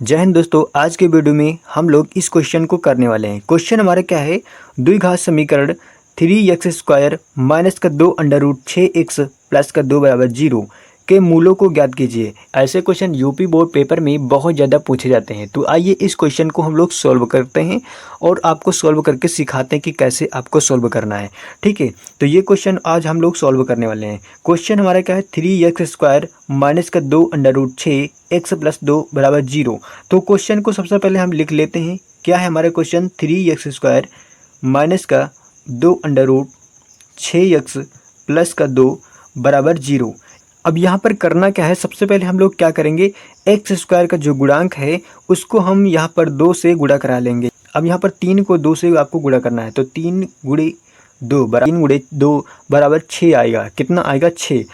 जय हिंद दोस्तों। आज के वीडियो में हम लोग इस क्वेश्चन को करने वाले हैं। क्वेश्चन हमारा क्या है, द्विघात समीकरण 3x² माइनस का 2 अंडर रूट 6x प्लस का 2 बराबर 0 के मूलों को ज्ञात कीजिए। ऐसे क्वेश्चन यूपी बोर्ड पेपर में बहुत ज़्यादा पूछे जाते हैं। तो आइए इस क्वेश्चन को हम लोग सॉल्व करते हैं और आपको सॉल्व करके सिखाते हैं कि कैसे आपको सॉल्व करना है। ठीक है, तो ये क्वेश्चन आज हम लोग सॉल्व करने वाले हैं। क्वेश्चन हमारा क्या है, 3x² माइनस का 2 अंडर रूट 6x प्लस 2 बराबर 0। तो क्वेश्चन को सबसे पहले हम लिख लेते हैं। क्या है हमारा क्वेश्चन, 3x² माइनस का 2 अंडर रूट 6x प्लस का 2 बराबर 0। अब यहाँ पर करना क्या है, सबसे पहले हम लोग क्या करेंगे, x² का जो गुणांक है उसको हम यहाँ पर 2 से गुणा करा लेंगे। अब यहाँ पर 3 को 2 से आपको गुणा करना है, तो 3 गुणे 2 बराबर 6 आएगा। कितना आएगा, 6।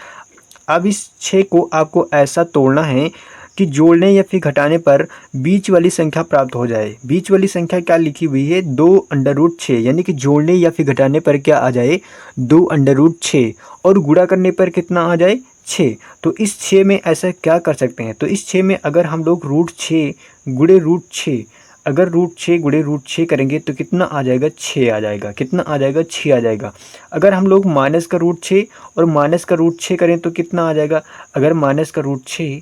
अब इस 6 को आपको ऐसा तोड़ना है कि जोड़ने या फिर घटाने पर बीच वाली संख्या प्राप्त हो जाए। बीच वाली संख्या क्या लिखी हुई है, 2 अंडर रूट 6, यानी कि जोड़ने या फिर घटाने पर क्या आ जाए, 2 अंडर रूट 6, और गुणा करने पर कितना आ जाए, 6। तो इस 6 में ऐसा क्या कर सकते हैं, तो इस 6 में अगर हम लोग रूट 6 गुणे रूट 6, अगर रूट 6 गुणे रूट 6 करेंगे तो कितना आ जाएगा, 6 आ जाएगा। कितना आ जाएगा, 6 आ जाएगा। अगर हम लोग माइनस का रूट 6 और माइनस का रूट 6 करें तो कितना आ जाएगा, अगर माइनस का रूट 6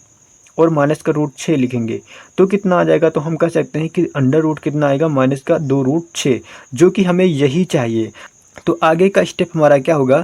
और माइनस का रूट 6 लिखेंगे तो कितना आ जाएगा, तो हम कह सकते हैं कि अंडर रूट कितना आएगा, माइनस का 2 रूट 6, जो कि हमें यही चाहिए। तो आगे का स्टेप हमारा क्या होगा,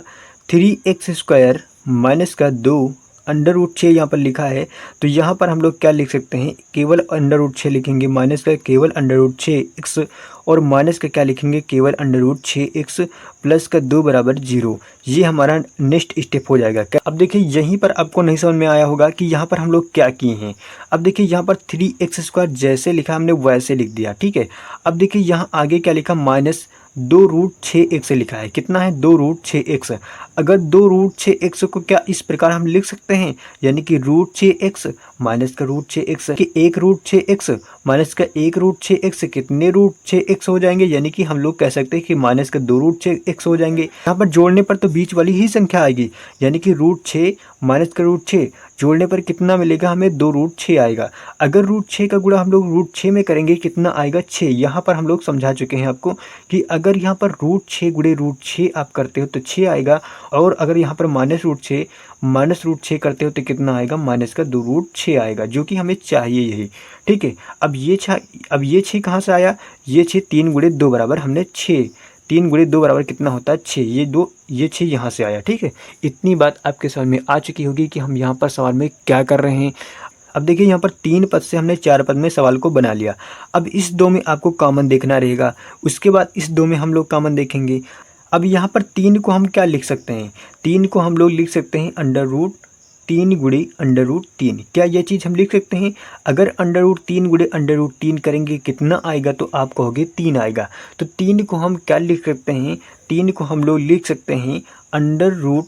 3x² माइनस का 2 अंडर रूट 6 यहाँ पर लिखा है, तो यहाँ पर हम लोग क्या लिख सकते हैं, केवल अंडर रूट 6 लिखेंगे, माइनस का केवल अंडर रूट 6x, और माइनस का क्या लिखेंगे, केवल अंडर रूट 6x प्लस का 2 बराबर 0। ये हमारा नेक्स्ट स्टेप हो जाएगा। क्या, अब देखिए यहीं पर आपको नहीं समझ में आया होगा कि यहाँ पर हम लोग क्या किए हैं। अब देखिए यहाँ पर 3x² जैसे लिखा हमने वैसे लिख दिया। ठीक है, अब देखिए यहाँ आगे क्या लिखा, माइनस 2 रूट 6x लिखा है। कितना है, 2 रूट 6x। अगर 2 रूट 6x को क्या इस प्रकार हम लिख सकते हैं, यानी कि रूट 6x माइनस का रूट 6x कि 1 रूट 6x माइनस का 1 रूट 6x कितने रूट 6x हो जाएंगे, यानी कि हम लोग कह सकते हैं कि माइनस का 2 रूट 6x हो जाएंगे। यहाँ पर जोड़ने पर तो बीच वाली ही संख्या आएगी, यानी कि रूट 6 माइनस का रूट 6 जोड़ने पर कितना मिलेगा हमें, 2 रूट 6 आएगा। अगर रूट 6 का गुणा हम लोग रूट 6 में करेंगे कितना आएगा, 6। यहाँ पर हम लोग समझा चुके हैं आपको कि अगर यहाँ पर रूट 6 गुणे रूट 6 आप करते हो तो 6 आएगा, और अगर यहाँ पर माइनस रूट 6 करते हो तो कितना आएगा, माइनस का 2 रूट 6 आएगा, जो कि हमें चाहिए यही। ठीक है, अब ये 6 कहाँ से आया, ये 6 3 गुणे 2 बराबर हमने 6, 3 गुणे 2 बराबर कितना होता है, 6। ये 6 यहाँ से आया। ठीक है, इतनी बात आपके समझ में आ चुकी होगी कि हम यहाँ पर सवाल में क्या कर रहे हैं। अब देखिए यहाँ पर 3 पद से हमने 4 पद में सवाल को बना लिया। अब इस 2 में आपको कॉमन देखना रहेगा, उसके बाद इस 2 में हम लोग कॉमन देखेंगे। अब यहाँ पर 3 को हम क्या लिख सकते हैं, 3 को हम लोग लिख सकते हैं अंडर रूट 3 गुणे अंडर रूट 3। क्या ये चीज़ हम लिख सकते हैं, अगर अंडर रूट 3 गुणे अंडर रूट 3 करेंगे कितना आएगा, तो आप कहोगे 3 आएगा। तो 3 को हम क्या लिख सकते हैं, 3 को हम लोग लिख सकते हैं अंडर रूट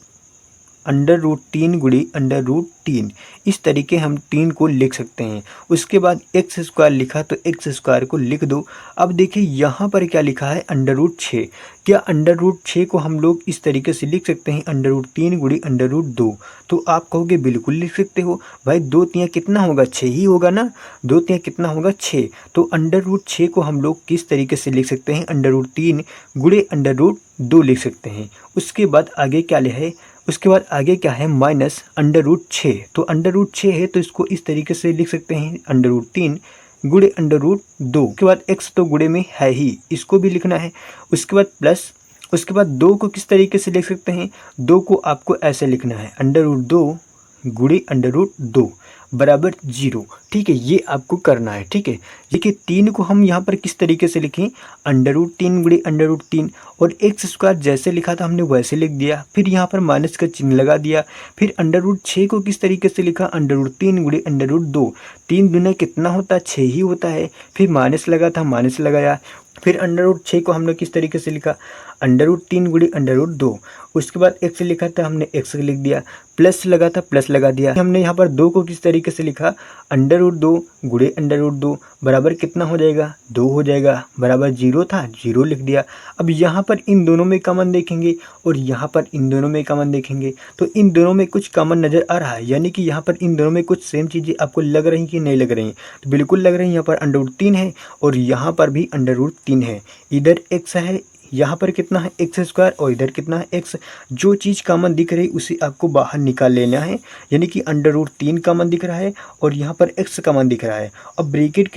3 गुणे अंडर रूट 3। इस तरीके हम 3 को लिख सकते हैं। उसके बाद x² लिखा तो x² को लिख दो। अब देखिए यहाँ पर क्या लिखा है, अंडर रूट 6। क्या अंडर रूट 6 को हम लोग इस तरीके से लिख सकते हैं, अंडर रूट 3 गुणे अंडर रूट 2। तो आप कहोगे बिल्कुल लिख सकते हो भाई, 2 तियाँ कितना होगा, 6 ही होगा ना, 2 तियाँ कितना होगा, 6। तो अंडर रूट 6 को हम लोग किस तरीके से लिख सकते हैं, अंडर रूट 3 गुणे अंडर रूट 2 लिख सकते हैं। उसके बाद आगे क्या है, उसके बाद आगे क्या है, माइनस अंडर रूट 6। तो अंडर रूट 6 है तो इसको इस तरीके से लिख सकते हैं, अंडर रूट 3 गुणे अंडर रूट 2। उसके बाद x तो गुणे में है ही, इसको भी लिखना है। उसके बाद प्लस, उसके बाद 2 को किस तरीके से लिख सकते हैं, 2 को आपको ऐसे लिखना है, अंडर रूट 2 गुणे अंडर रूट 2 बराबर 0। ठीक है, ये आपको करना है। ठीक है, देखिए 3 को हम यहाँ पर किस तरीके से लिखें, अंडर रूट 3 गुणे अंडर रूट 3, और x² जैसे लिखा था हमने वैसे लिख दिया, फिर यहाँ पर माइनस का चिन्ह लगा दिया। फिर अंडर रूट 6 को किस तरीके से लिखा, अंडर रूट 3 गुणे अंडर रूट 2, 3 दूना कितना होता है, 6 ही होता है। फिर माइनस लगा था, माइनस लगाया, फिर अंडर रूट 6 को हमने किस तरीके से लिखा, अंडर रूट 3 गुणे अंडर रूट 2। उसके बाद एक्स लिखा था हमने एक्स लिख दिया, प्लस लगा था प्लस लगा दिया। हमने यहाँ पर 2 को किस तरीके से लिखा, अंडर रूट 2 गुणे अंडर रूट 2 बराबर कितना हो जाएगा, 2 हो जाएगा, बराबर 0 था 0 लिख दिया। अब यहाँ पर इन दोनों में कॉमन देखेंगे और यहाँ पर इन दोनों में कॉमन देखेंगे तो इन दोनों में कुछ कॉमन नज़र आ रहा है, यानी कि यहाँ पर इन दोनों में कुछ सेम चीज़ें आपको लग रही कि नहीं लग रही। तो बिल्कुल लग रही है। यहाँ पर अंडर रूट 3 है और यहाँ पर भी अंडर रूट 3 है। इधर एक्स है, यहाँ पर कितना है एक्स स्क्वायर और इधर कितना है एक्स। जो चीज़ कॉमन दिख रही उसे आपको बाहर निकाल लेना है, यानी कि अंडर रूट 3 कॉमन दिख रहा है और यहाँ पर एक्स कॉमन दिख रहा है। अब ब्रैकेट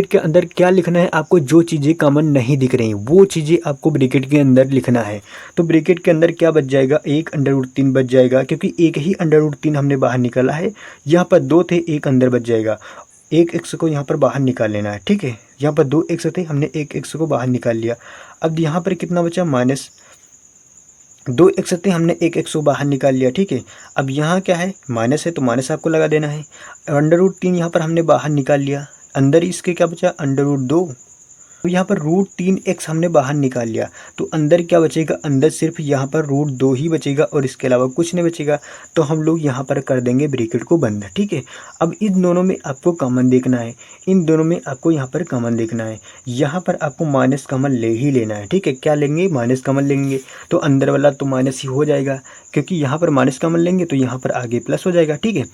के अंदर क्या लिखना है आपको, जो चीज़ें कॉमन नहीं दिख रही वो चीज़ें आपको ब्रैकेट के अंदर लिखना है। तो ब्रैकेट के अंदर क्या बच जाएगा, एक अंडर रूट 3 बच जाएगा, क्योंकि एक ही अंडर रूट 3 हमने बाहर निकाला है। यहाँ पर 2 थे, एक अंदर बच जाएगा। एक एक्स को यहाँ पर बाहर निकाल लेना है, ठीक है। यहाँ पर 2 एक्स थे, हमने एक एक्स को बाहर निकाल लिया। अब यहाँ पर कितना बचा, माइनस 2 एक्स थे, हमने एक एक्स को बाहर निकाल लिया, ठीक है। अब यहाँ क्या है, माइनस है तो माइनस आपको लगा देना है। अंडर रूट 3 यहाँ पर हमने बाहर निकाल लिया, अंदर इसके क्या बचा, अंडर रूट 2। यहाँ पर रूट 3 एक्स हमने बाहर निकाल लिया तो अंदर क्या बचेगा, अंदर सिर्फ यहाँ पर रूट 2 ही बचेगा और इसके अलावा कुछ नहीं बचेगा। तो हम लोग यहाँ पर कर देंगे ब्रैकेट को बंद, ठीक है। अब इन दोनों में आपको कॉमन देखना है, इन दोनों में आपको यहाँ पर कॉमन देखना है। यहाँ पर आपको माइनस कॉमन ले ही लेना है, ठीक है। क्या लेंगे, माइनस कॉमन लेंगे तो अंदर वाला तो माइनस ही हो जाएगा, क्योंकि यहाँ पर माइनस कॉमन लेंगे तो यहाँ पर आगे प्लस हो जाएगा, ठीक है।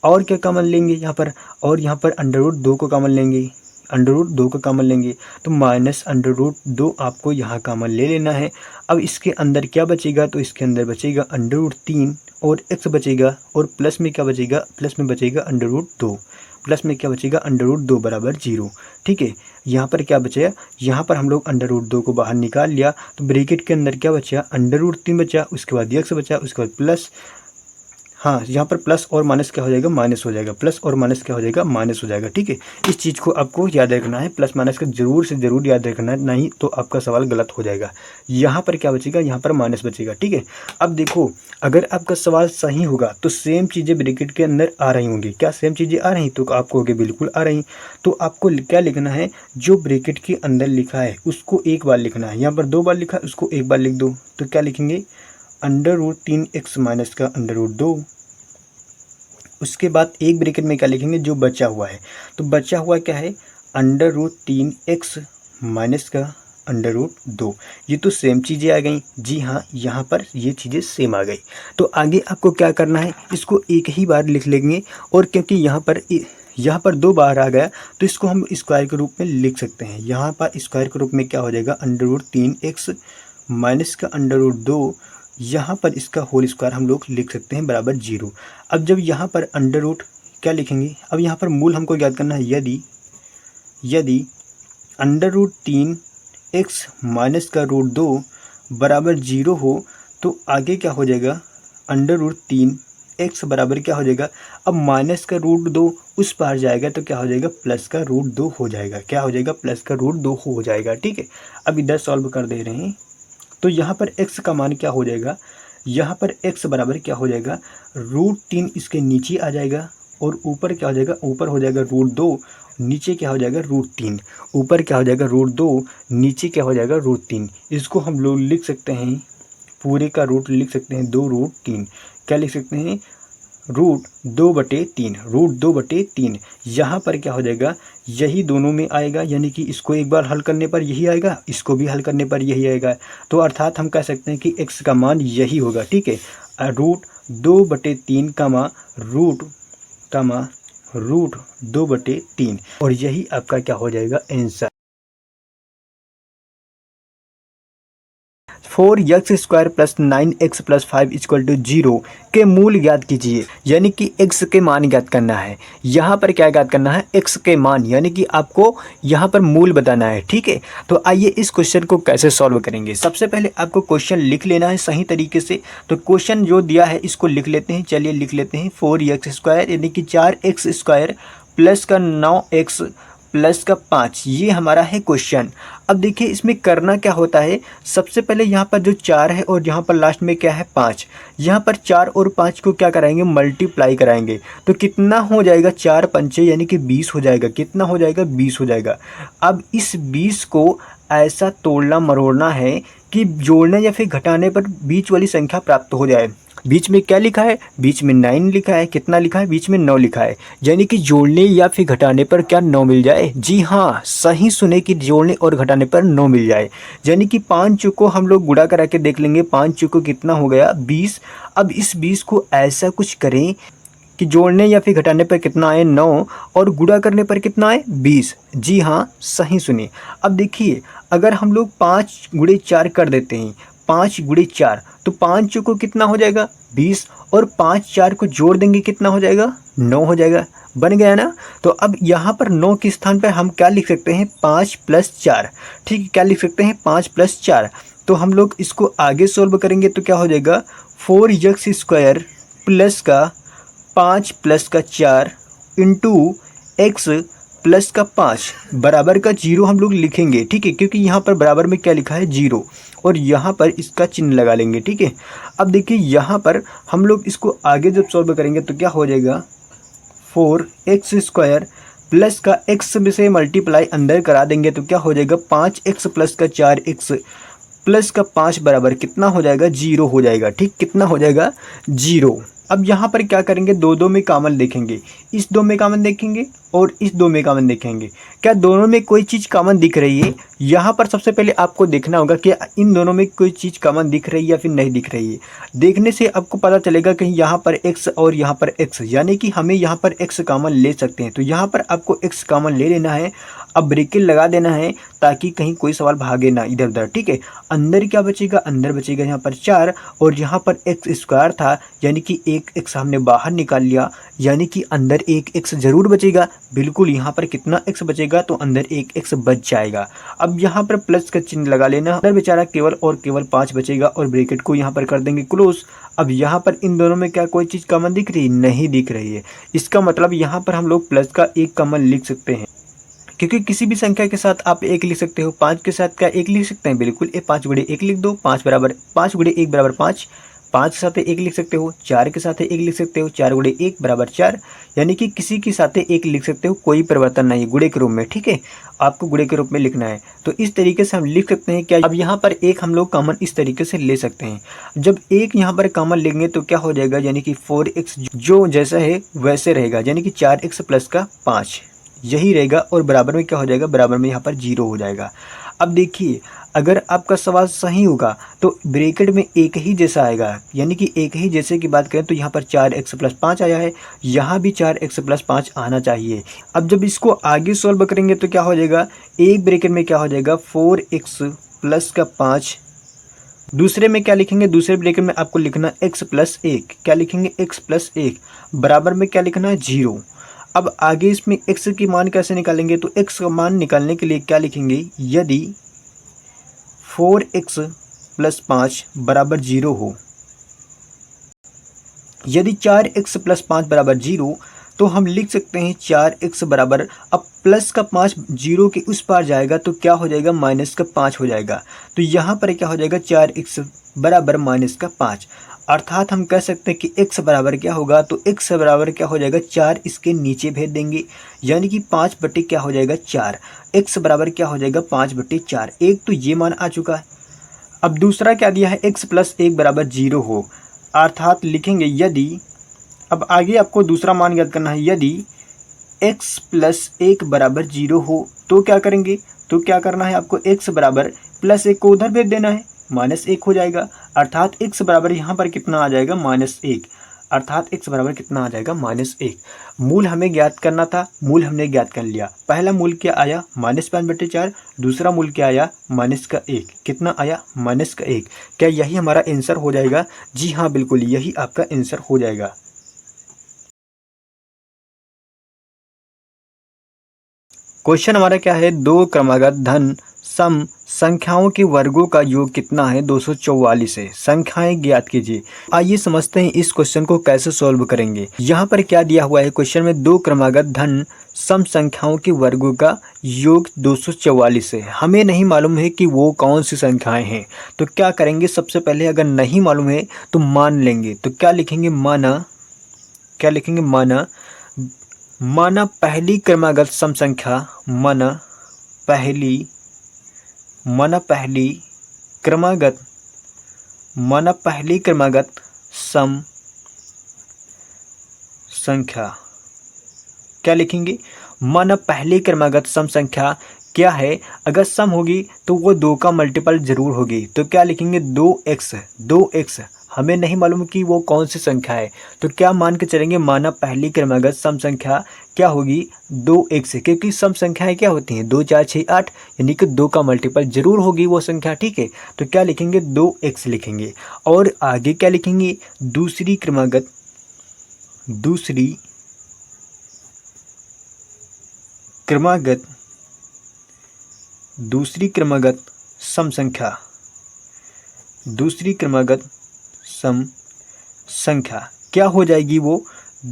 और क्या कॉमन लेंगे यहाँ पर, और यहाँ पर अंडर रूट 2 को कॉमन लेंगे, अंडर रूट 2 को कॉमन लेंगे तो माइनस अंडर रूट 2 आपको यहाँ कॉमन ले लेना है। अब इसके अंदर क्या बचेगा, तो इसके अंदर बचेगा अंडर रूट 3 और एक्स बचेगा, और प्लस में क्या बचेगा, प्लस में बचेगा अंडर रूट 2, प्लस में क्या बचेगा, अंडर रूट 2 बराबर 0, ठीक है। यहाँ पर क्या बचेगा, यहाँ पर हम लोग अंडर रूट 2 को बाहर निकाल लिया तो ब्रैकेट के अंदर क्या बचा, अंडर रूट 3 बचा, उसके बाद एक्स बचा, उसके बाद प्लस, हाँ यहाँ पर प्लस और माइनस क्या हो जाएगा, माइनस हो जाएगा, प्लस और माइनस क्या हो जाएगा, माइनस हो जाएगा, ठीक है। इस चीज़ को आपको याद रखना है, प्लस माइनस का ज़रूर से ज़रूर याद रखना है, नहीं तो आपका सवाल गलत हो जाएगा। यहाँ पर क्या बचेगा, यहाँ पर माइनस बचेगा, ठीक है। अब देखो, अगर आपका सवाल सही होगा तो सेम चीज़ें ब्रैकेट के अंदर आ रही होंगी। क्या सेम चीज़ें आ रही, तो आपको होगी बिल्कुल आ रही। तो आपको क्या लिखना है, जो ब्रैकेट के अंदर लिखा है उसको एक बार लिखना है। यहाँ पर 2 बार लिखा है, उसको एक बार लिख दो। तो क्या लिखेंगे, अंडर रूट 3 एक्स माइनस का अंडर रूट 2। उसके बाद एक ब्रैकेट में क्या लिखेंगे, जो बचा हुआ है। तो बचा हुआ क्या है, अंडर रूट 3 एक्स माइनस का अंडर रूट 2। ये तो सेम चीज़ें आ गई, जी हाँ, यहाँ पर ये चीज़ें सेम आ गई। तो आगे आपको क्या करना है, इसको एक ही बार लिख लेंगे, और क्योंकि यहाँ पर 2 बार आ गया तो इसको हम स्क्वायर के रूप में लिख सकते हैं। यहाँ पर स्क्वायर के रूप में क्या हो जाएगा, अंडर रूट 3 एक्स माइनस का अंडर रूट 2, यहाँ पर इसका होल स्क्वायर हम लोग लिख सकते हैं बराबर 0। अब जब यहाँ पर अंडर रूट क्या लिखेंगे, अब यहाँ पर मूल हमको याद करना है। यदि अंडर रूट 3 एक्स माइनस का रूट 2 बराबर 0 हो तो आगे क्या हो जाएगा, अंडर रूट 3 एक्स बराबर क्या हो जाएगा, अब माइनस का रूट 2 उस पार जाएगा तो क्या हो जाएगा, प्लस का रूट 2 हो जाएगा। क्या हो जाएगा, प्लस का रूट 2 हो जाएगा, ठीक है। अब इधर सॉल्व कर दे रहे हैं तो यहाँ पर x का मान क्या हो जाएगा, यहाँ पर x बराबर क्या हो जाएगा, रूट 3 इसके नीचे आ जाएगा और ऊपर क्या हो जाएगा, ऊपर हो जाएगा रूट 2, नीचे क्या हो जाएगा रूट 3। ऊपर क्या हो जाएगा रूट 2, नीचे क्या हो जाएगा रूट 3। इसको हम लोग लिख सकते हैं, पूरे का रूट लिख सकते हैं 2 रूट 3। क्या लिख सकते हैं, रूट 2/3, रूट 2/3। यहाँ पर क्या हो जाएगा, यही दोनों में आएगा, यानी कि इसको एक बार हल करने पर यही आएगा, इसको भी हल करने पर यही आएगा। तो अर्थात हम कह सकते हैं कि x का मान यही होगा, ठीक है। रूट 2/3 रूट 2/3, और यही आपका क्या हो जाएगा, आंसर। 4x² + 9x + 5 = 0 के मूल ज्ञात कीजिए, यानी कि x के मान ज्ञात करना है। यहाँ पर क्या ज्ञात करना है, x के मान, यानी कि आपको यहाँ पर मूल बताना है, ठीक है। तो आइए इस क्वेश्चन को कैसे सॉल्व करेंगे। सबसे पहले आपको क्वेश्चन लिख लेना है सही तरीके से। तो क्वेश्चन जो दिया है इसको लिख लेते हैं, चलिए लिख लेते हैं। 4x² यानी कि 4x² प्लस का 9x प्लस का 5, ये हमारा है क्वेश्चन। अब देखिए इसमें करना क्या होता है, सबसे पहले यहाँ पर जो 4 है और यहाँ पर लास्ट में क्या है 5, यहाँ पर 4 और 5 को क्या कराएंगे, मल्टीप्लाई कराएंगे। तो कितना हो जाएगा, 4 पंचे यानी कि 20 हो जाएगा। कितना हो जाएगा, 20 हो जाएगा। अब इस 20 को ऐसा तोड़ना मरोड़ना है कि जोड़ने या फिर घटाने पर बीच वाली संख्या प्राप्त हो जाए। बीच में क्या लिखा है, बीच में 9 लिखा है, कितना लिखा है, बीच में 9 लिखा है, यानी कि जोड़ने या फिर घटाने पर क्या 9 मिल जाए। जी हाँ, सही सुने कि जोड़ने और घटाने पर 9 मिल जाए। यानी कि 5 को हम लोग गुणा करा के देख लेंगे, 5 को कितना हो गया, 20। अब इस 20 को ऐसा कुछ करें कि जोड़ने या फिर घटाने पर कितना आए 9 और गुणा करने पर कितना आए 20। जी हाँ, सही सुनिए। अब देखिए अगर हम लोग 5 गुणे 4 कर देते हैं, 5 गुणे 4 तो 5 को कितना हो जाएगा 20, और 5 4 को जोड़ देंगे कितना हो जाएगा 9 हो जाएगा। बन गया ना। तो अब यहाँ पर 9 के स्थान पर हम क्या लिख सकते हैं, 5 + 4। ठीक है, क्या लिख सकते हैं, 5 + 4। तो हम लोग इसको आगे सोल्व करेंगे तो क्या हो जाएगा, 4x² प्लस का 5 प्लस का 4 इंटू एक्स प्लस का 5 बराबर का 0 हम लोग लिखेंगे। ठीक है, क्योंकि यहाँ पर बराबर में क्या लिखा है 0, और यहाँ पर इसका चिन्ह लगा लेंगे। ठीक है, अब देखिए यहाँ पर हम लोग इसको आगे जब सॉल्व करेंगे तो क्या हो जाएगा, 4x² प्लस का x से मल्टीप्लाई अंदर करा देंगे तो क्या हो जाएगा, 5x प्लस का 4x प्लस का 5 बराबर कितना हो जाएगा, 0 हो जाएगा। ठीक, कितना हो जाएगा, 0। अब यहाँ पर क्या करेंगे, दो में कॉमन देखेंगे, इस 2 में कॉमन देखेंगे और इस 2 में कॉमन देखेंगे। क्या दोनों में कोई चीज़ कॉमन दिख रही है, यहाँ पर सबसे पहले आपको देखना होगा कि इन दोनों में कोई चीज़ कॉमन दिख रही है या फिर नहीं दिख रही है। देखने से आपको पता चलेगा कि यहाँ पर x और यहाँ पर x, यानी कि हमें यहाँ पर x कॉमन ले सकते हैं। तो यहाँ पर आपको x कॉमन ले लेना है। अब ब्रैकेट लगा देना है ताकि कहीं कोई सवाल भागे ना इधर उधर। ठीक है, अंदर क्या बचेगा, अंदर बचेगा यहाँ पर 4 और यहाँ पर x² था, यानी कि एक x हमने बाहर निकाल लिया, यानी कि अंदर एक x जरूर बचेगा। बिल्कुल, यहाँ पर कितना x बचेगा, तो अंदर एक x बच जाएगा। अब यहाँ पर प्लस का चिन्ह लगा लेना, अंदर बेचारा केवल और केवल 5 बचेगा और ब्रैकेट को यहाँ पर कर देंगे क्लोज। अब यहाँ पर इन दोनों में क्या कोई चीज़ कॉमन दिख रही है, नहीं दिख रही है। इसका मतलब यहाँ पर हम लोग प्लस का 1 कॉमन लिख सकते हैं, क्योंकि किसी भी संख्या के साथ आप 1 लिख सकते हो। 5 के साथ क्या 1 लिख सकते हैं, बिल्कुल 5 गुणे 1 लिख दो, 5 गुणे 1 बराबर 5। 5 के साथ 1 लिख सकते हो, 4 के साथ 1 लिख सकते हो, 4 गुणे 1 बराबर 4। यानी कि किसी के साथ 1 लिख सकते हो, कोई परिवर्तन नहीं गुणे के रूप में। ठीक है, आपको गुणे के रूप में लिखना है, तो इस तरीके से हम लिख सकते हैं। क्या अब यहाँ पर 1 हम लोग कॉमन इस तरीके से ले सकते हैं। जब 1 यहाँ पर कॉमन लेंगे तो क्या हो जाएगा, यानी कि 4x जो जैसा है वैसे रहेगा, यानी कि 4x प्लस का 5 यही रहेगा, और बराबर में क्या हो जाएगा, बराबर में यहाँ पर 0 हो जाएगा। अब देखिए अगर आपका सवाल सही होगा तो ब्रैकेट में एक ही जैसा आएगा, यानी कि एक ही जैसे की बात करें तो यहाँ पर 4x प्लस 5 आया है, यहाँ भी 4x प्लस 5 आना चाहिए। अब जब इसको आगे सॉल्व करेंगे तो क्या हो जाएगा, एक ब्रैकेट में क्या हो जाएगा, 4x प्लस का 5, दूसरे में क्या लिखेंगे, दूसरे ब्रैकेट में आपको लिखना x प्लस 1, क्या लिखेंगे, x प्लस 1 बराबर में क्या लिखना है, 0। अब आगे इसमें x की मान कैसे निकालेंगे, तो x का मान निकालने के लिए क्या लिखेंगे, यदि 4x प्लस 5 बराबर 0 हो, यदि 4x प्लस 5 बराबर 0, तो हम लिख सकते हैं 4x बराबर, अब प्लस का 5 0 के उस पार जाएगा तो क्या हो जाएगा, माइनस का 5 हो जाएगा। तो यहाँ पर क्या हो जाएगा, 4x बराबर माइनस का 5, अर्थात हम कह सकते हैं कि x बराबर क्या होगा, तो x बराबर क्या हो जाएगा, 4 इसके नीचे भेज देंगे, यानी कि 5 बटे क्या हो जाएगा 4, x बराबर क्या हो जाएगा 5 बटे 4। एक तो ये मान आ चुका है। अब दूसरा क्या दिया है, x प्लस 1 बराबर 0 हो, अर्थात लिखेंगे यदि, अब आगे आपको दूसरा मान याद करना है, यदि x प्लस 1 बराबर 0 हो तो क्या करेंगे, तो क्या करना है आपको, x बराबर प्लस 1 को उधर भेज देना है, -1 हो जाएगा, अर्थात x बराबर यहाँ पर कितना आ जाएगा, -1, अर्थात x बराबर कितना आ जाएगा, -1। मूल हमें ज्ञात करना था, मूल हमने ज्ञात कर लिया। पहला मूल क्या आया, -5 बटे 4, दूसरा मूल क्या आया, -1, कितना आया, -1। क्या यही हमारा आंसर हो जाएगा, जी हाँ बिल्कुल यही आपका आंसर हो जाएगा। क्वेश्चन हमारा क्या है, दो क्रमागत धन सम संख्याओं के वर्गों का योग कितना है 244 है। संख्याएं ज्ञात कीजिए। आइए समझते हैं इस क्वेश्चन को कैसे सॉल्व करेंगे। यहाँ पर क्या दिया हुआ है क्वेश्चन में, दो क्रमागत धन सम संख्याओं के वर्गों का योग 244 है। हमें नहीं मालूम है कि वो कौन सी संख्याएं हैं, तो क्या करेंगे, सबसे पहले अगर नहीं मालूम है तो मान लेंगे। तो क्या लिखेंगे, माना, क्या लिखेंगे, माना, माना पहली क्रमागत सम संख्या, माना पहली क्रमागत, माना पहली क्रमागत सम संख्या। क्या लिखेंगे, माना पहली क्रमागत सम संख्या क्या है, अगर सम होगी तो वो 2 का मल्टीपल जरूर होगी। तो क्या लिखेंगे, 2x। 2x हमें नहीं मालूम कि वो कौन सी संख्या है, तो क्या मान के चलेंगे, माना पहली क्रमागत सम संख्या क्या होगी, 2x, क्योंकि सम संख्याएं क्या होती हैं, 2 4 6 8, यानी कि 2 का मल्टीपल जरूर होगी वो संख्या। ठीक है, तो क्या लिखेंगे, 2x लिखेंगे। और आगे क्या लिखेंगे, दूसरी क्रमागत सम संख्या, दूसरी क्रमागत सम संख्या क्या हो जाएगी, वो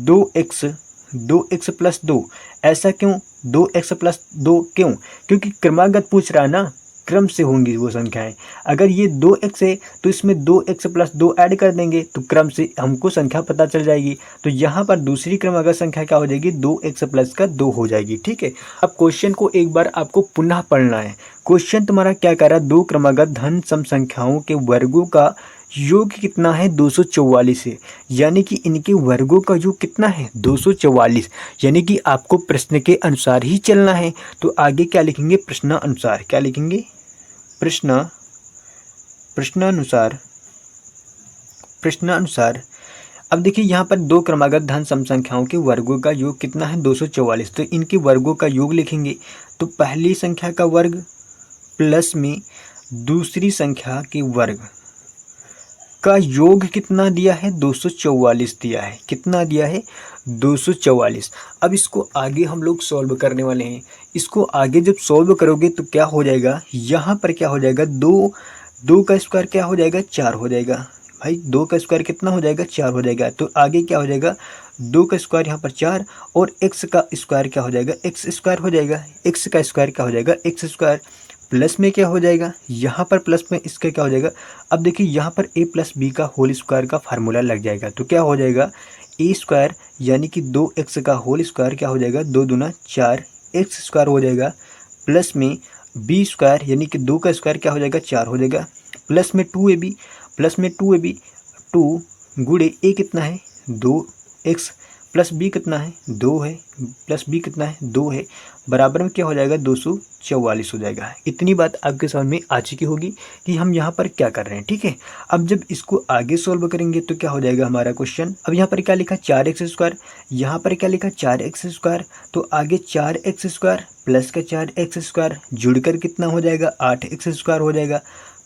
2x प्लस 2। ऐसा क्यों, 2x प्लस 2 क्यों, क्योंकि क्रमागत पूछ रहा है ना, क्रम से होंगी वो संख्याएं। अगर ये 2x है तो इसमें 2x प्लस 2 ऐड कर देंगे तो क्रम से हमको संख्या पता चल जाएगी। तो यहाँ पर दूसरी क्रमागत संख्या क्या हो जाएगी, 2x प्लस का 2 हो जाएगी। ठीक है, अब क्वेश्चन को एक बार आपको पुनः पढ़ना है। क्वेश्चन तुम्हारा क्या कह रहा है, दो क्रमागत धन सम संख्याओं के वर्गों का योग कितना है, 244 है। यानी कि इनके वर्गों का योग कितना है, 244। यानी कि आपको प्रश्न के अनुसार ही चलना है। तो आगे क्या लिखेंगे, प्रश्नानुसार। क्या लिखेंगे, प्रश्नानुसार। अब देखिए यहाँ पर दो क्रमागत धन सम संख्याओं के वर्गों का योग कितना है, 244। तो इनके वर्गों का योग लिखेंगे। तो पहली संख्या का वर्ग प्लस में दूसरी संख्या के वर्ग का योग कितना दिया है, 244 दिया है। कितना दिया है, 244। अब इसको आगे हम लोग सॉल्व करने वाले हैं। इसको आगे जब सॉल्व करोगे तो क्या हो जाएगा, यहाँ पर क्या हो जाएगा, 2 का स्क्वायर क्या हो जाएगा, 4 हो जाएगा। भाई 2 का स्क्वायर कितना हो जाएगा, 4 हो जाएगा। तो आगे क्या हो जाएगा, 2 का स्क्वायर यहाँ पर 4 और x का स्क्वायर क्या हो जाएगा, x स्क्वायर हो जाएगा। x का स्क्वायर क्या हो जाएगा, x स्क्वायर। प्लस में क्या हो जाएगा, यहाँ पर प्लस में इसका क्या हो जाएगा। अब देखिए यहाँ पर a प्लस बी का होल स्क्वायर का फार्मूला लग जाएगा। तो क्या हो जाएगा, a स्क्वायर यानी कि 2x का होल स्क्वायर क्या हो जाएगा, 2 दूना 4 x स्क्वायर हो जाएगा। प्लस में b स्क्वायर यानी कि 2 का स्क्वायर क्या हो जाएगा, 4 हो जाएगा। प्लस में 2ab, प्लस में 2ab 2 गुणे a कितना है, 2x प्लस b कितना है, 2 है, प्लस b कितना है, 2 है, बराबर में क्या हो जाएगा, 244 हो जाएगा। इतनी बात आपके समझ में आ चुकी होगी कि हम यहाँ पर क्या कर रहे हैं। ठीक है, अब जब इसको आगे सॉल्व करेंगे तो क्या हो जाएगा हमारा क्वेश्चन। अब यहाँ पर क्या लिखा, 4x स्क्वायर, यहाँ पर क्या लिखा, 4x स्क्वायर। तो आगे 4x स्क्वायर प्लस का 4x स्क्वायर जुड़कर कितना हो जाएगा, 8x स्क्वायर हो जाएगा।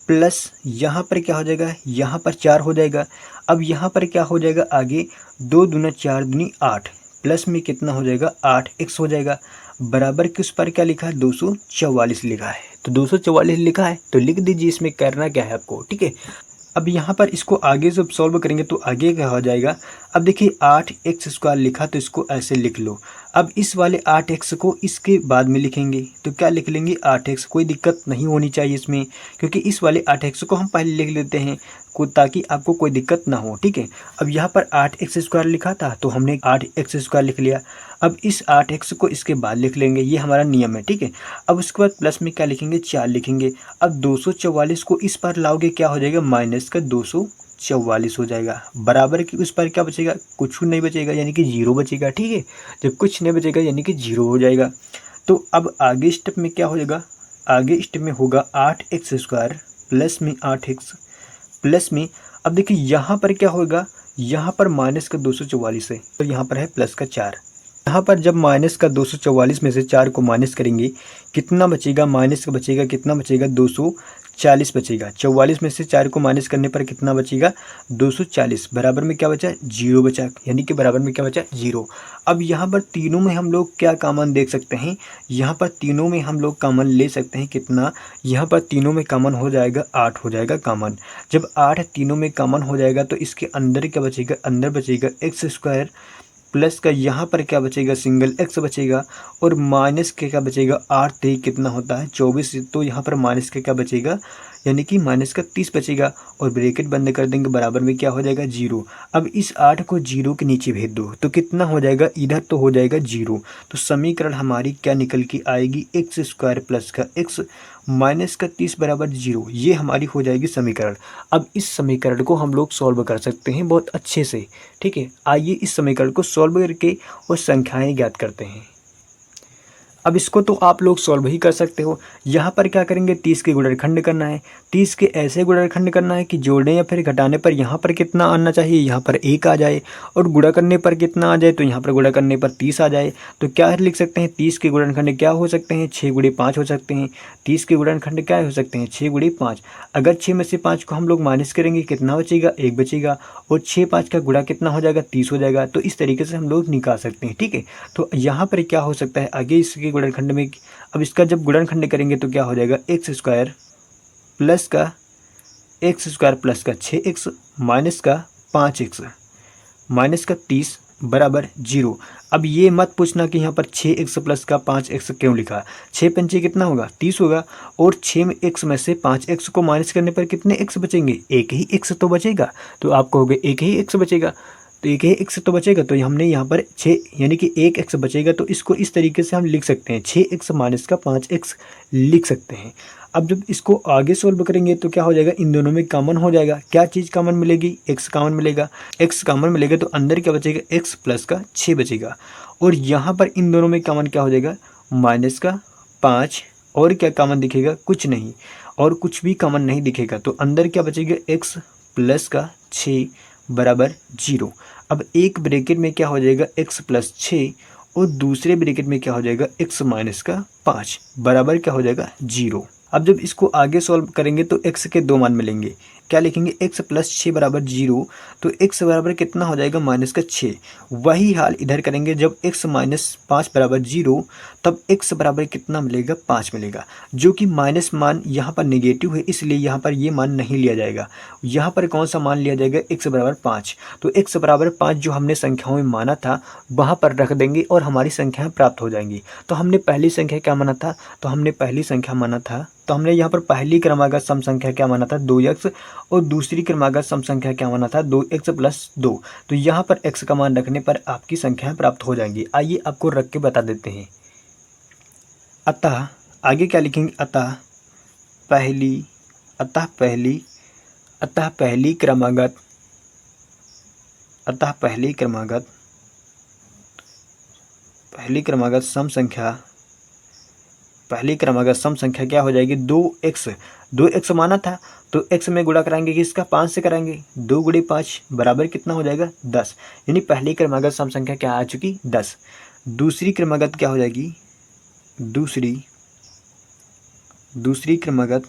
प्लस यहाँ पर क्या हो जाएगा, यहाँ पर 4 हो जाएगा। अब यहाँ पर क्या हो जाएगा, आगे 2 दूना 4 दूनी 8, प्लस में कितना हो जाएगा, 8x हो जाएगा। बराबर किस पर क्या लिखा है, 244 लिखा है। तो 244 लिखा है तो लिख दीजिए, इसमें करना क्या है आपको। ठीक है, अब यहाँ पर इसको आगे जब सॉल्व करेंगे तो आगे क्या हो जाएगा। अब देखिए 8x स्क्वायर लिखा तो इसको ऐसे लिख लो। अब इस वाले 8x को इसके बाद में लिखेंगे तो क्या लिख लेंगे, 8x। कोई दिक्कत नहीं होनी चाहिए इसमें, क्योंकि इस वाले 8x को हम पहले लिख लेते हैं ताकि आपको कोई दिक्कत ना हो। ठीक है, अब यहाँ पर 8x स्क्वायर लिखा था तो हमने 8x स्क्वायर लिख लिया। अब इस 8x को इसके बाद लिख लेंगे, ये हमारा नियम है। ठीक है, अब उसके बाद प्लस में क्या लिखेंगे, 4 लिखेंगे। अब 244 को इस पर लाओगे क्या हो जाएगा, माइनस का 244 हो जाएगा। बराबर की उस पर क्या बचेगा, कुछ नहीं बचेगा, यानी कि 0 बचेगा। ठीक है, जब कुछ नहीं बचेगा यानी कि 0 हो जाएगा। तो अब आगे स्टेप में क्या हो जाएगा, आगे स्टेप में होगा 8x स्क्वायर प्लस में 8x प्लस में। अब देखिए यहाँ पर क्या होगा, यहाँ पर माइनस का 244 है तो यहाँ पर है प्लस का 4। यहाँ पर जब माइनस का 244 में से 4 को माइनस करेंगे कितना बचेगा, माइनस का बचेगा, कितना बचेगा, 204 40 बचेगा। 44 में से 4 को माइनस करने पर कितना बचेगा? 240। बराबर में क्या बचा? 0 बचा, यानी कि बराबर में क्या बचा? 0। अब यहाँ पर तीनों में हम लोग क्या कॉमन देख सकते हैं? यहाँ पर तीनों में हम लोग कॉमन ले सकते हैं कितना? यहाँ पर तीनों में कॉमन हो जाएगा 8 हो जाएगा कॉमन। जब 8 तीनों में कॉमन हो जाएगा तो इसके अंदर क्या बचेगा? अंदर बचेगा एक्स स्क्वायर प्लस का यहाँ पर क्या बचेगा? सिंगल एक्स बचेगा और माइनस के क्या बचेगा? 8 3 कितना होता है? 24। तो यहाँ पर माइनस के क्या बचेगा? यानी कि माइनस का 30 बचेगा और ब्रैकेट बंद कर देंगे, बराबर में क्या हो जाएगा? 0। अब इस 8 को 0 के नीचे भेज दो तो कितना हो जाएगा? इधर तो हो जाएगा 0। तो समीकरण हमारी क्या निकल के आएगी? एक्स स्क्वायर प्लस का एक्स माइनस का 30 बराबर 0। ये हमारी हो जाएगी समीकरण। अब इस समीकरण को हम लोग सॉल्व कर सकते हैं बहुत अच्छे से। ठीक है, आइए इस समीकरण को सॉल्व करके और संख्याएं ज्ञात करते हैं। अब इसको तो आप लोग सॉल्व ही कर सकते हो। यहाँ पर क्या करेंगे? 30 के गुणनखंड करना है। 30 के ऐसे गुणनखंड करना है कि जोड़ने या फिर घटाने पर यहाँ पर कितना आना चाहिए? यहाँ पर 1 आ जाए, और गुणा करने पर कितना आ जाए? तो यहाँ पर गुणा करने पर 30 आ जाए। तो क्या लिख सकते हैं? 30 के गुणनखंड क्या हो सकते हैं? 6 गुणे 5 हो सकते हैं। 30 के गुणनखंड क्या हो सकते हैं? 6 गुणे 5। अगर 6 में से 5 को हम लोग माइनस करेंगे कितना बचेगा? 1 बचेगा, और 6 5 का गुणा कितना हो जाएगा? 30 हो जाएगा। तो इस तरीके से हम लोग निकाल सकते हैं। ठीक है, तो यहाँ पर क्या हो सकता है आगे इसके गुणनखंड में? अब इसका जब गुणनखंड करेंगे तो क्या हो जाएगा? एक्स स्क्वायर प्लस का 6x माइनस का 5x माइनस का 30 बराबर 0। अब ये मत पूछना कि यहाँ पर 6x प्लस का 5x क्यों लिखा। 6 पंचे कितना होगा? 30 होगा, और 6x में से 5x को माइनस करने पर कितने x बचेंगे? एक ही x तो बचेगा। तो आपको हो गया एक ही x बचेगा, तो एक ही x तो बचेगा। तो हमने यहाँ पर 6 यानी कि 1 x बचेगा। तो इसको इस तरीके से हम लिख सकते हैं, 6x माइनस का 5x लिख सकते हैं। अब जब इसको आगे सोल्व करेंगे तो क्या हो जाएगा? इन दोनों में कॉमन हो जाएगा। क्या चीज़ कॉमन मिलेगी? x कॉमन मिलेगा। x कॉमन मिलेगा तो अंदर क्या बचेगा? x प्लस का 6 बचेगा, और यहाँ पर इन दोनों में कॉमन क्या हो जाएगा? माइनस का 5। और क्या कॉमन दिखेगा? कुछ नहीं, और कुछ भी कॉमन नहीं दिखेगा। तो अंदर क्या बचेगा? x प्लस का 6 बराबर 0। अब एक ब्रैकेट में क्या हो जाएगा? x प्लस 6, और दूसरे ब्रैकेट में क्या हो जाएगा? x माइनस का 5 बराबर क्या हो जाएगा? 0। अब जब इसको आगे सॉल्व करेंगे तो x के 2 मान मिलेंगे। क्या लिखेंगे? x प्लस 6 बराबर 0। तो x बराबर कितना हो जाएगा? माइनस का 6। वही हाल इधर करेंगे, जब x माइनस 5 बराबर 0 तब x बराबर कितना मिलेगा? 5 मिलेगा, जो कि माइनस मान यहाँ पर नेगेटिव है, इसलिए यहाँ पर ये मान नहीं लिया जाएगा। यहाँ पर कौन सा मान लिया जाएगा? x बराबर 5। तो x बराबर 5 जो हमने संख्याओं में माना था वहाँ पर रख देंगे और हमारी संख्याएँ प्राप्त हो जाएंगी। तो हमने पहली संख्या क्या माना था? तो हमने पहली संख्या माना था, तो हमने यहाँ पर पहली क्रमागत सम संख्या क्या माना था? 2x, और दूसरी क्रमागत सम संख्या क्या माना था? 2x plus 2। तो यहाँ पर x का मान रखने पर आपकी संख्याएं प्राप्त हो जाएंगी। आइए आपको रख के बता देते हैं। अतः आगे क्या लिखेंगे? अतः पहली क्रमागत सम संख्या क्या हो जाएगी? 2x माना था, तो x में गुणा कराएंगे किसका? 5 से कराएंगे। 2 गुणे 5 बराबर कितना हो जाएगा? 10। यानी पहली क्रमागत सम संख्या क्या आ चुकी? 10। दूसरी क्रमागत क्या हो जाएगी? दूसरी क्रमागत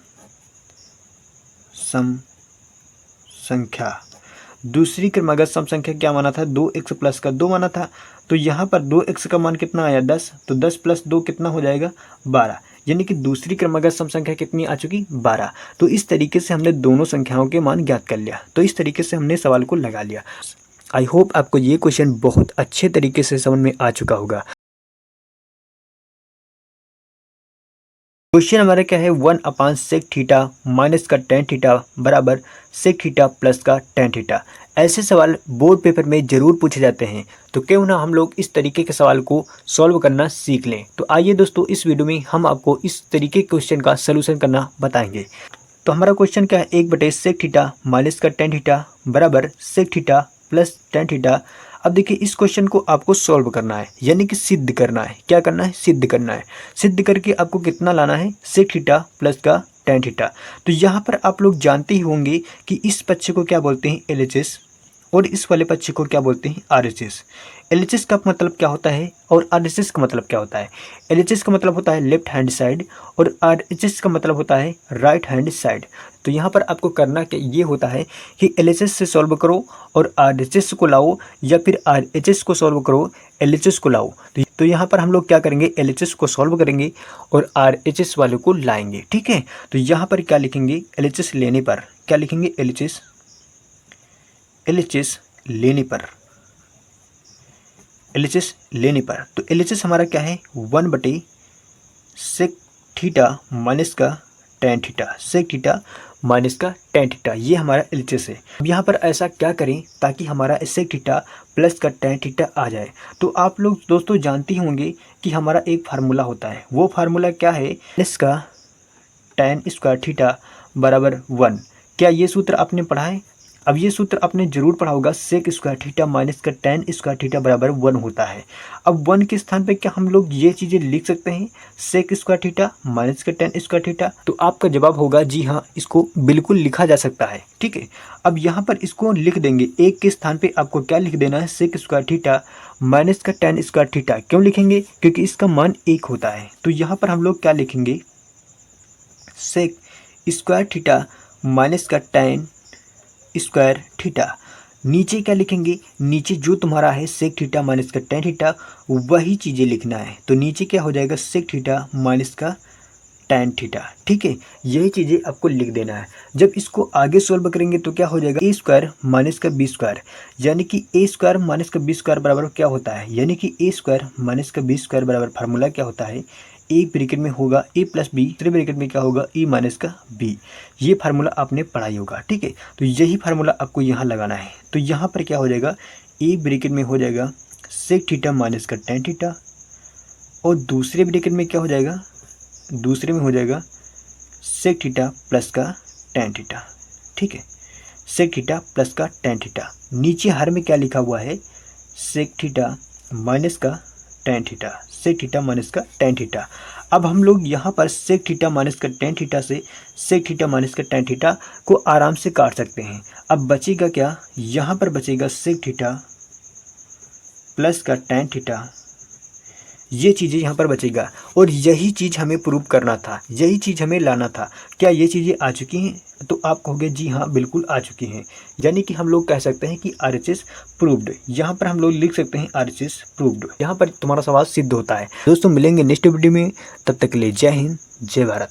सम संख्या क्या माना था? 2x प्लस का 2 माना था। तो यहाँ पर 2x का मान कितना आया? 10। तो 10 प्लस 2 कितना हो जाएगा? 12। यानी कि दूसरी क्रमागत सम संख्या कितनी आ चुकी? 12। तो इस तरीके से हमने दोनों संख्याओं के मान ज्ञात कर लिया। तो इस तरीके से हमने सवाल को लगा लिया। आई होप आपको ये क्वेश्चन बहुत अच्छे तरीके से समझ में आ चुका होगा। क्वेश्चन हमारा क्या है? 1/sec थीटा माइनस का tan थीटा बराबर sec थीटा प्लस का tan थीटा। ऐसे सवाल बोर्ड पेपर में ज़रूर पूछे जाते हैं, तो क्यों ना हम लोग इस तरीके के सवाल को सॉल्व करना सीख लें। तो आइए दोस्तों, इस वीडियो में हम आपको इस तरीके के क्वेश्चन का सलूशन करना बताएंगे। तो हमारा क्वेश्चन क्या है? 1/sec थीटा माइनस का tan थीटा बराबर sec theta plus tan theta. अब देखिए, इस क्वेश्चन को आपको सॉल्व करना है, यानी कि सिद्ध करना है। क्या करना है? सिद्ध करना है। सिद्ध करके आपको कितना लाना है? sec थीटा प्लस का tan थीटा। तो यहाँ पर आप लोग जानते ही होंगे कि इस पक्ष को क्या बोलते हैं? LHS, और इस वाले पक्ष को क्या बोलते हैं, RHS। LHS का मतलब क्या होता है और RHS का मतलब क्या होता है? LHS का मतलब होता है लेफ्ट हैंड साइड और RHS का मतलब होता है राइट हैंड साइड। तो यहाँ पर आपको करना क्या ये होता है कि LHS से सॉल्व करो और RHS को लाओ, या फिर RHS को सॉल्व करो LHS को लाओ। तो यहाँ पर हम लोग क्या करेंगे, LHS को सॉल्व करेंगे और RHS वाले को लाएंगे। ठीक है, तो यहाँ पर क्या लिखेंगे, LHS लेने पर क्या लिखेंगे, LHS लेने पर, LHS लेने पर। तो LHS हमारा क्या है, 1/sec थीटा माइनस का tan theta, sec theta minus का tan थीटा, ये हमारा LHS है। अब यहाँ पर ऐसा क्या करें ताकि हमारा sec थीटा प्लस का tan थीटा आ जाए। तो आप लोग दोस्तों जानते होंगे कि हमारा एक फार्मूला होता है, वो फार्मूला क्या है, इसका tan स्क्वायर थीटा बराबर 1। क्या ये सूत्र आपने पढ़ा है? अब ये सूत्र आपने जरूर पढ़ा होगा, सेक स्क्वायर थीटा माइनस का tan स्क्वायर थीटा बराबर 1 होता है। अब 1 के स्थान पे क्या हम लोग ये चीज़ें लिख सकते हैं, सेक स्क्वायर थीटा माइनस का tan स्क्वायर थीटा? तो आपका जवाब होगा जी हाँ, इसको बिल्कुल लिखा जा सकता है। ठीक है, अब यहाँ पर इसको लिख देंगे, एक के स्थान पर आपको क्या लिख देना है, सेक स्क्वायर थीटा माइनस का tan स्क्वायर थीटा। क्यों लिखेंगे, क्योंकि इसका मान 1 होता है। तो यहाँ पर हम लोग क्या लिखेंगे, सेक स्क्वायर थीटा माइनस का tan स्क्वायर थीटा। नीचे क्या लिखेंगे, नीचे जो तुम्हारा है सेक थीटा माइनस का tan थीटा, वही चीज़ें लिखना है। तो नीचे क्या हो जाएगा, सेक थीटा माइनस का tan थीटा। ठीक है, यही चीज़ें आपको लिख देना है। जब इसको आगे सॉल्व करेंगे तो क्या हो जाएगा, ए स्क्वायर माइनस का बी स्क्वायर, यानी कि ए स्क्वायर माइनस का बी स्क्वायर बराबर क्या होता है, यानी कि ए स्क्वायर माइनस का बी स्क्वायर बराबर फार्मूला क्या होता है, ए ब्रैकेट में होगा ए प्लस बी, दूसरे ब्रैकेट में क्या होगा, ई माइनस का बी। ये फार्मूला आपने पढ़ाई होगा। ठीक है, तो यही फार्मूला आपको यहाँ लगाना है। तो यहाँ पर क्या हो जाएगा, ए ब्रैकेट में हो जाएगा सेक थीटा माइनस का tan थीटा, और दूसरे ब्रैकेट में क्या हो जाएगा, दूसरे में हो जाएगा सेक थीटा प्लस का tan थीटा। ठीक है, सेक थीटा प्लस का tan थीटा। नीचे हर में क्या लिखा हुआ है, सेक थीटा माइनस का tan theta, sec theta minus का tan थीटा। अब हम लोग यहाँ पर सेक थीटा माइनस का tan थीटा से सेक थीटा माइनस का tan थीटा को आराम से काट सकते हैं। अब बचेगा क्या, यहाँ पर बचेगा सेक थीटा प्लस का tan थीटा, ये चीज़ें यहाँ पर बचेगा। और यही चीज़ हमें प्रूव करना था, यही चीज़ हमें लाना था। क्या ये चीज़ें आ चुकी हैं? तो आप कहोगे जी हाँ बिल्कुल आ चुकी हैं, यानी कि हम लोग कह सकते हैं कि RHS प्रूव्ड। यहाँ पर हम लोग लिख सकते हैं RHS प्रूव्ड, यहाँ पर तुम्हारा सवाल सिद्ध होता है। दोस्तों मिलेंगे नेक्स्ट वीडियो में, तब तक के लिए जय हिंद जय भारत।